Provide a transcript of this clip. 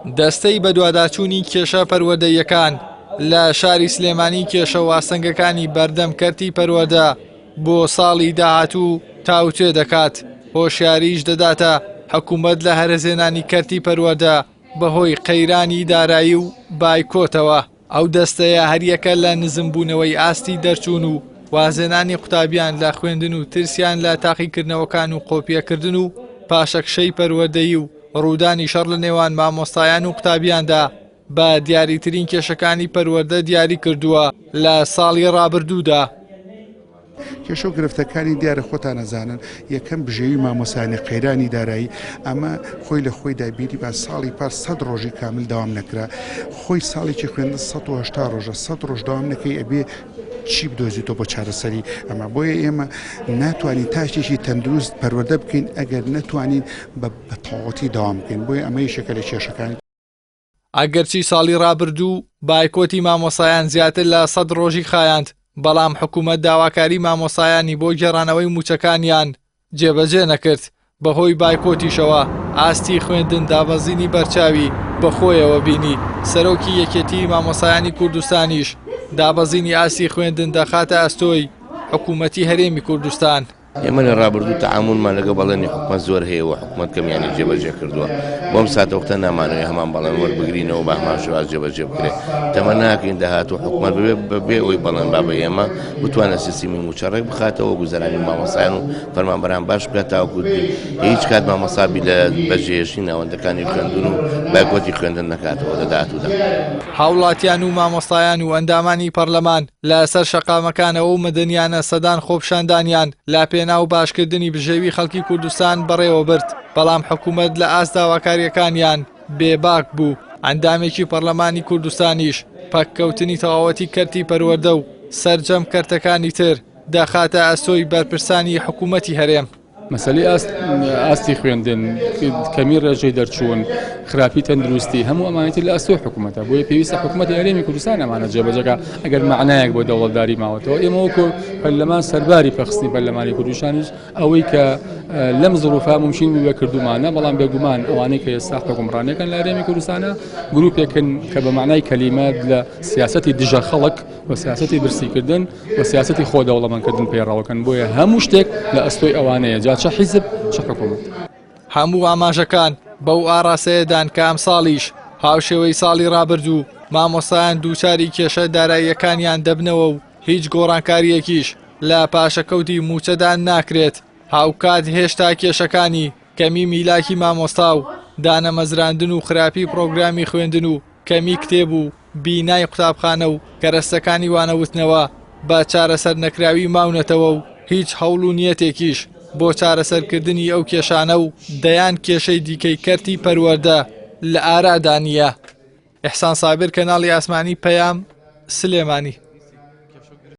دەستەی بەدواداچوونی کێشە پەروەردەییەکان لە شاری سلێمانی کێشە واسەنگەکانی بەردەم کەرتی پەروەردە بۆ ساڵی داهاتوو تاوتوێ دەکات. هۆشیاریش دەداتە حکوومەت لە هەرزێنانی کەرتی پەروەردە بەهۆی قەیرانی دارایی و بایکۆتەوە. ئەو دەستەیە هەریەکە لە نزمبوونەوەی ئاستی دەرچوون و وازێنانی قوتابیان لە خوێندن و ترسیان لە تاقیکردنەوەکان و قۆپیەکردن و پاشەکشەی پەروەردەیی و ڕوودانی شەڕ لە نێوان مامۆستایان و قوتابیاندا بە دیاریترین کێشەکانی پەروەردە دیاری کردووە لە ساڵی ڕابردوودا. کێشە و گرفتەکانی دیارە خۆتان نەزانن یەکەم بژێوی مامۆسانی قەیرانی دارایی ئەمە خۆی لە خۆی دابیری با ساڵی پار 100 ڕۆژی کامل داوام نەکرا خۆی ساڵێکی خوێندن 180 ڕۆژە 100 ڕۆژ داوام نەکەی ئەبێ چی بدۆزیتەوە بۆ چارەسەری ئەمە بۆیە ئێمە ناتوانین تاشتێکی تەندروست پەروەردە بکەین ئەگەر نەتوانین بە تەواوەتی داوام بکەین بۆیە ئەمە یەکێکە لە کێشەکانی. ئەگەرچی ساڵی ڕابردوو بایکۆتی مامۆسایان زیاتر لە 100 ڕۆژی خایاند، بەڵام حکوومەت داواکاری مامۆسایانی بۆ گێڕانەوەی موچەکانیان جێبەجێ نەکرد. بەهۆی بایکۆتیشەوە ئاستی خوێندن دابەزینی بەرچاوی بەخۆیەوە بینی. سەرۆکی یەکێتی مامۆسایانی کوردستانیش دابەزینی ئاستی خوێندن دەخاتە ئەستۆی حکوومەتی هەرێمی کوردستان. ئێمە لە ڕابردوو تەعاملمان لەگە بەڵێنی حکومەت زۆر هەیە و حکومەت کەمیانی جێبەجێ کردووە. بۆم ساتەوەختە نامانەوەی هەمان بەڵێن وەربگرینەوە بە هەمان شێواز جێبەجێ بکرێت. تەمە ناکەین داهاتوو حکومەت بەبێ ئەوەی بەڵێن با بە ئێمە بتوانە سیستمی موچەڕێک بخاتەوە گوزەرانی مامۆسایان و فەرمانبەران باش بکات تاوەکو هیچ کات مامۆسابی لە بەجێهێشتنی ناوەندەکانی خوێندن و بایکۆتی خوێندن نەکاتەوە لە داهاتوودا. هاوڵاتیان و مامۆستایان و ئەندامانی پەرلەمان لەسەر شەقامەکانەوە و مەدەنیانە سەدان خۆپشاندانیان لا پێناو باشکردنی بژێوی خەڵکی کوردستان بەڕێوە برد، بەڵام حکوومەت لە ئاست داواکاریەکانیان بێباک بوو. ئەندامێکی پەرلەمانی کوردستانیش پەککەوتنی تەواوەتی کەرتی پەروەردە و سەرجەم کەرتەکانی تر دەخاتە ئەستۆی بەرپرسانی حکوومەتی هەرێم. مەسەلەی ئاستی خوێندن کەمی ڕێژەی دەرچوون خراپی تەندروستی هەموو ئەمانەتی لە ئەستۆی حکوومەتە بۆیە پێویستە حکوومەتی هەرێمی کوردستان ئەمانە جێبەجێکە ئەگەر معنایەک بۆ دەوڵەتداری ماوەتەوە. ئێمە وەکو پەرلەمان سەرباری پەخستنی پەرلەمانی کوردستانیش ئەوەی کە لەم زڵوفا ممکن بوو کردومانە، بەڵام بێگومان ئەوانەی کە ئێستا حکومڕانیەکەن لە هەرێمی کوردستانە گروپێکن کە بە معنای کەلیمات لە سیاسەتی دژە خەڵک و سیاسەتی برسیکردن و سیاسەتی خۆدەوڵەمەندکردن پێڕاوەکەن. بۆیە هەموو شتێک لە ئەستۆی ئەوانەیە جا چە حیزب چە حکوومەت. هەموو ئاماژەکان بەو ئاراسەیەدان کە ئەم ساڵیش هاوشێوەی ساڵی ڕابردوو مامۆسایان دووچاری کێشە داراییەکانیان دەبنەوە و هیچ گۆڕانکاریەکیش لە پاشەکەوتی موچەدان ناکرێت. هاوکات هێشتا کێشەکانی کەمی میلاکی مامۆستا و دانەمەزراندن و خراپی پرۆگرامی خوێندن و کەمی کتێب و بینای قوتابخانە و کەرەستەکانی وانەوتنەوە بە چارەسەر نەکراوی ماونەتەوە و هیچ هەوڵ و نیەتێکیش بۆ چارەسەرکردنی ئەو کێشانە و دەیان کێشەی دیکەی کەرتی پەروەردە لە ئارادانیە. ئیحسان سابر، کەناڵی ئاسمانی، پەیام، سلێمانی.